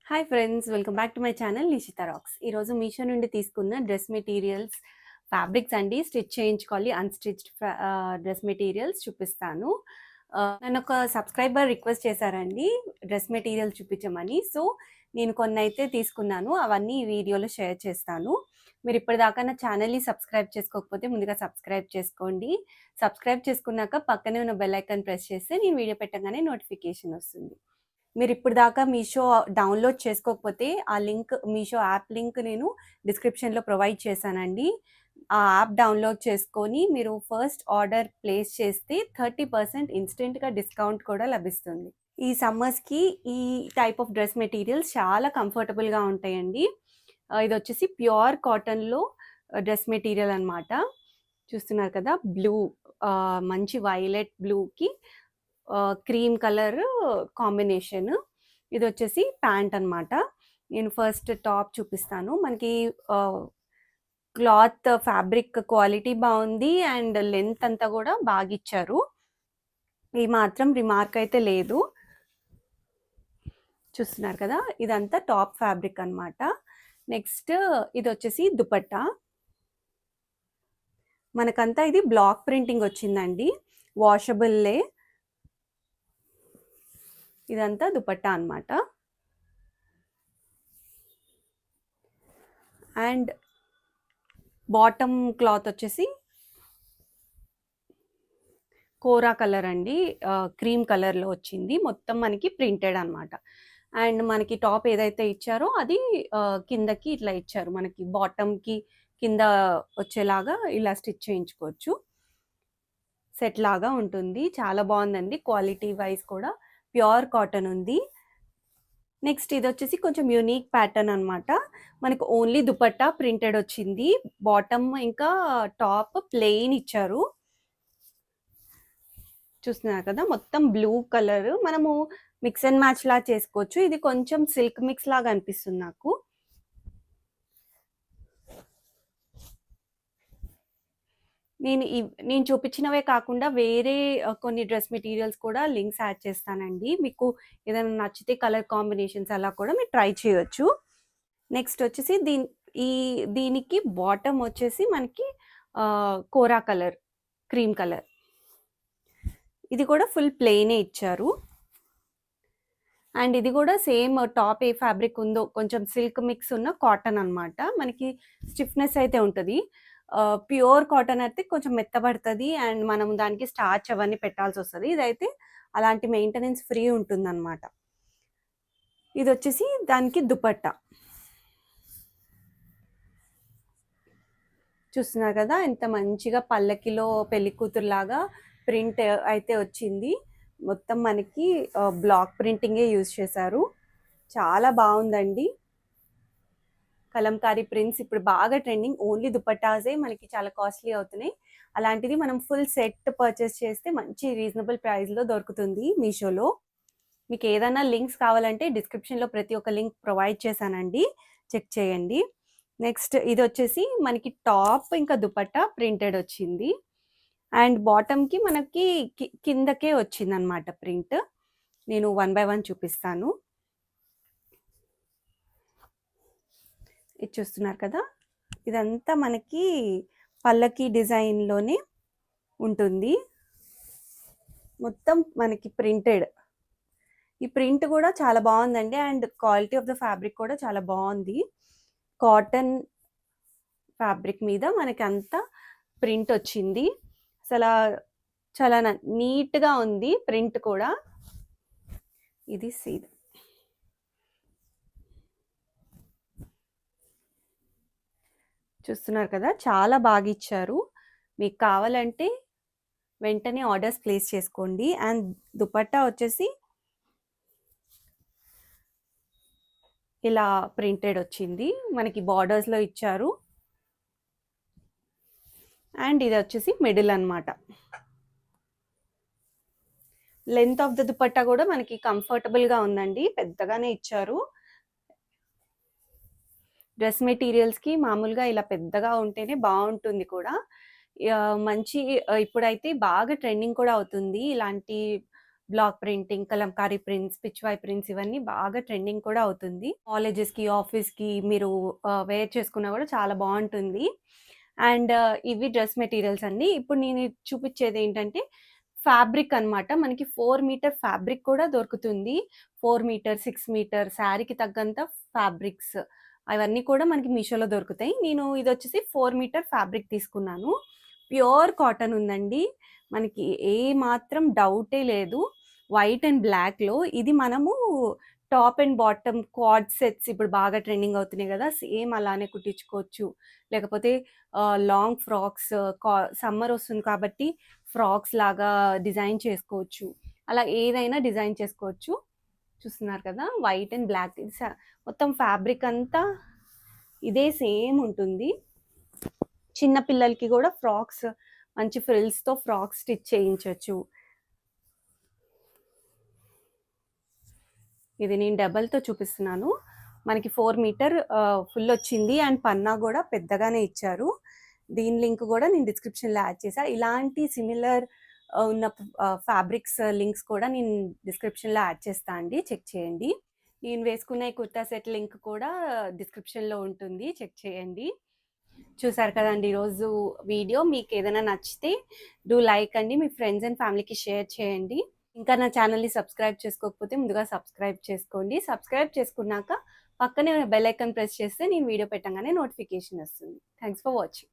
Hi friends, welcome back to my channel Nishita rocks. ఈరోజు మీషో నుండి తీసుకున్న డ్రెస్ మెటీరియల్స్, ఫ్యాబ్రిక్స్ అండి. స్టిచ్ చేయించుకోవాలి అన్‌స్టిచ్డ్ డ్రెస్ మెటీరియల్స్ చూపిస్తాను. నన్ను ఒక సబ్స్క్రైబర్ రిక్వెస్ట్ చేశారండి డ్రెస్ మెటీరియల్ చూపించమని. సో, నేను కొన్నైతే తీసుకున్నాను. అవన్నీ ఈ వీడియోలో షేర్ చేస్తాను. మీరు ఇప్పటిదాకా నా ఛానల్‌ని సబ్స్క్రైబ్ చేసుకోకపోతే ముందుగా సబ్స్క్రైబ్ చేసుకోండి. సబ్స్క్రైబ్ చేసుకున్నాక పక్కనే ఉన్న బెల్ ఐకాన్ ప్రెస్ చేస్తే నేను వీడియో పెట్టగానే నోటిఫికేషన్ వస్తుంది. మీరు ఇప్పుడు దాకా మీషో డౌన్లోడ్ చేసుకోకపోతే ఆ లింక్, మీషో యాప్ లింక్ నేను డిస్క్రిప్షన్లో ప్రొవైడ్ చేశానండి. ఆ యాప్ డౌన్లోడ్ చేసుకొని మీరు ఫస్ట్ ఆర్డర్ ప్లేస్ చేస్తే 30% ఇన్స్టెంట్గా డిస్కౌంట్ కూడా లభిస్తుంది. ఈ సమ్మర్స్కి ఈ టైప్ ఆఫ్ డ్రెస్ మెటీరియల్స్ చాలా కంఫర్టబుల్గా ఉంటాయండి. ఇది వచ్చేసి ప్యూర్ కాటన్లో డ్రెస్ మెటీరియల్ అనమాట. చూస్తున్నారు కదా, బ్లూ, మంచి వైలెట్ బ్లూకి క్రీమ్ కలర్ కాంబినేషన్. ఇది వచ్చేసి ప్యాంట్ అనమాట. నేను ఫస్ట్ టాప్ చూపిస్తాను. మనకి క్లాత్ ఫ్యాబ్రిక్ క్వాలిటీ బాగుంది అండ్ లెంత్ అంతా కూడా బాగా ఇచ్చారు. ఈ మాత్రం రిమార్క్ అయితే లేదు. చూస్తున్నారు కదా, ఇదంతా టాప్ ఫ్యాబ్రిక్ అనమాట. నెక్స్ట్ ఇది వచ్చేసి దుపట్టా. మనకంతా ఇది బ్లాక్ ప్రింటింగ్ వచ్చిందండి, వాషబుల్లే. ఇదంతా దుపట్టా అనమాట. అండ్ బాటమ్ క్లాత్ వచ్చేసి కోరా కలర్ అండి, క్రీమ్ కలర్లో వచ్చింది. మొత్తం మనకి ప్రింటెడ్ అనమాట. అండ్ మనకి టాప్ ఏదైతే ఇచ్చారో అది కిందకి ఇట్లా ఇచ్చారు. మనకి బాటమ్కి కింద వచ్చేలాగా ఇలా స్టిచ్ చేయించుకోవచ్చు. సెట్ లాగా ఉంటుంది. చాలా బాగుందండి. క్వాలిటీ వైజ్ కూడా ప్యూర్ కాటన్ ఉంది. నెక్స్ట్ ఇది వచ్చేసి కొంచెం యూనిక్ ప్యాటర్న్ అనమాట. మనకు ఓన్లీ దుపట్టా ప్రింటెడ్ వచ్చింది. బాటమ్ ఇంకా టాప్ ప్లెయిన్ ఇచ్చారు. చూస్తున్నారు కదా, మొత్తం బ్లూ కలర్. మనము మిక్స్ అండ్ మ్యాచ్ లా చేసుకోవచ్చు. ఇది కొంచెం సిల్క్ మిక్స్ లాగా అనిపిస్తుంది నాకు. నేను చూపించినవే కాకుండా వేరే కొన్ని డ్రెస్ మెటీరియల్స్ కూడా లింక్స్ యాడ్ చేస్తానండి. మీకు ఏదైనా నచ్చితే కలర్ కాంబినేషన్స్ అలా కూడా మీరు ట్రై చేయొచ్చు. నెక్స్ట్ వచ్చేసి దీనికి బాటమ్ వచ్చేసి మనకి కోరా కలర్, క్రీమ్ కలర్. ఇది కూడా ఫుల్ ప్లెయినే ఇచ్చారు. అండ్ ఇది కూడా సేమ్ టాప్ ఏ ఫ్యాబ్రిక్ ఉందో కొంచెం సిల్క్ మిక్స్ ఉన్న కాటన్ అనమాట. మనకి స్టిఫ్నెస్ అయితే ఉంటుంది. ప్యూర్ కాటన్ అయితే కొంచెం మెత్తబడుతుంది అండ్ మనం దానికి స్టార్చ్ అవన్నీ పెట్టాల్సి వస్తుంది. ఇదైతే అలాంటి మెయింటెనెన్స్ ఫ్రీ ఉంటుందన్నమాట. ఇది వచ్చేసి దానికి దుపట్టా. చూస్తున్నారు కదా, ఎంత మంచిగా పల్లకిలో పెళ్లి కూతురులాగా ప్రింట్ అయితే వచ్చింది. మొత్తం మనకి బ్లాక్ ప్రింటింగే యూజ్ చేశారు. చాలా బాగుందండి. కలంకారీ ప్రింట్స్ ఇప్పుడు బాగా ట్రెండింగ్. ఓన్లీ దుపట్టాసే మనకి చాలా కాస్ట్లీ అవుతున్నాయి. అలాంటిది మనం ఫుల్ సెట్ పర్చేస్ చేస్తే మంచి రీజనబుల్ ప్రైస్లో దొరుకుతుంది మీషోలో. మీకు ఏదైనా లింక్స్ కావాలంటే డిస్క్రిప్షన్లో ప్రతి ఒక్క లింక్ ప్రొవైడ్ చేశానండి, చెక్ చేయండి. నెక్స్ట్ ఇది వచ్చేసి మనకి టాప్ ఇంకా దుపట్టా ప్రింటెడ్ వచ్చింది. అండ్ బాటమ్కి మనకి కిందకే వచ్చింది అనమాట ప్రింట్. నేను 1 by 1 చూపిస్తాను. ఇది చూస్తున్నారు కదా, ఇదంతా మనకి పల్లకి డిజైన్లోనే ఉంటుంది. మొత్తం మనకి ప్రింటెడ్. ఈ ప్రింట్ కూడా చాలా బాగుందండి. And quality of the fabric కూడా చాలా బాగుంది. కాటన్ ఫ్యాబ్రిక్ మీద మనకి అంతా ప్రింట్ వచ్చింది. అసలు చాలా నీట్గా ఉంది ప్రింట్ కూడా. ఇది సీడ్. చూస్తున్నారు కదా, చాలా బాగా ఇచ్చారు. మీకు కావాలంటే వెంటనే ఆర్డర్స్ ప్లేస్ చేసుకోండి. అండ్ దుపట్టా వచ్చేసి ఇలా ప్రింటెడ్ వచ్చింది. మనకి బార్డర్స్లో ఇచ్చారు. అండ్ ఇది వచ్చేసి మిడిల్ అనమాట. లెంత్ ఆఫ్ ద దుపట్టా కూడా మనకి కంఫర్టబుల్గా ఉందండి. పెద్దగానే ఇచ్చారు. డ్రెస్ మెటీరియల్స్కి మామూలుగా ఇలా పెద్దగా ఉంటేనే బాగుంటుంది కూడా. మంచి ఇప్పుడైతే బాగా ట్రెండింగ్ కూడా అవుతుంది ఇలాంటి block printing, Kalamkari prints, Pichwai prints ఇవన్నీ బాగా ట్రెండింగ్ కూడా అవుతుంది. కాలేజెస్‌కి, ఆఫీస్‌కి మీరు వేర్ చేసుకున్నా కూడా చాలా బావుంటుంది. అండ్ ఇవి డ్రెస్ మెటీరియల్స్ అండి. ఇప్పుడు నేను చూపిచ్చేదేంటంటే ఫ్యాబ్రిక్ అనమాట. మనకి 4 మీటర్ ఫ్యాబ్రిక్ కూడా దొరుకుతుంది. 4 మీటర్, 6 మీటర్ శారీకి తగ్గంత ఫ్యాబ్రిక్స్ అవన్నీ కూడా మనకి మీషోలో దొరుకుతాయి. నేను ఇదొచ్చేసి 4 మీటర్ ఫ్యాబ్రిక్ తీసుకున్నాను. ప్యూర్ కాటన్ ఉందండి. మనకి ఏ మాత్రం డౌటే లేదు. వైట్ అండ్ బ్లాక్‌లో ఇది మనము top and bottom quad sets ఇప్పుడు బాగా ట్రెండింగ్ అవుతున్నాయి గదా! సేమ్ అలానే కుట్టించుకోవచ్చు. లేకపోతే లాంగ్ ఫ్రాక్స్ సమ్మర్ ఒస్తుంది కాబట్టి ఫ్రాక్స్ లాగా డిజైన్ చేసుకోవచ్చు. అలా ఏదైనా డిజైన్ చేసుకోవచ్చు. చూస్తున్నారు కదా! వైట్ అండ్ బ్లాక్ ఇది మొత్తం ఫ్యాబ్రిక్ అంతా ఇదే సేమ్ ఉంటుంది. చిన్న పిల్లలకి గూడా ఫ్రాక్స్ మంచి ఫ్రిల్స్‌తో ఫ్రాక్స్ స్టిచ్ చేయించొచ్చు. ఇది నేను డబల్‌తో చూపిస్తున్నాను. మనకి 4 మీటర్ ఫుల్ వచ్చింది అండ్ పన్నా గూడా పెద్దగానే ఇచ్చారు. దీని లింక్ గూడా నేను డిస్క్రిప్షన్‌లో యాడ్ చేశా. ఇలాంటి సిమిలర్ ఉన్న ఫ్యాబ్రిక్స్ లింక్స్ కూడా నేను డిస్క్రిప్షన్‌లో యాడ్ చేస్తా అండి. చెక్ చేయండి. నేను వేసుకున్న ఈ కుర్తా సెట్ లింక్ కూడా డిస్క్రిప్షన్‌లో ఉంటుంది. చెక్ చేయండి. చూసారు కదండీ ఈరోజు వీడియో. మీకేదైనా నచ్చితే లైక్ అండి. మీ ఫ్రెండ్స్ అండ్ ఫ్యామిలీకి షేర్ చేయండి. ఇంకా నా ఛానల్‌ని సబ్స్క్రైబ్ చేసుకోకపోతే ముందుగా సబ్స్క్రైబ్ చేసుకోండి. సబ్స్క్రైబ్ చేసుకున్నాక పక్కనే బెల్ ఐకాన్ ప్రెస్ చేస్తే నేను వీడియో పెట్టంగానే నోటిఫికేషన్ వస్తుంది. Thanks for watching.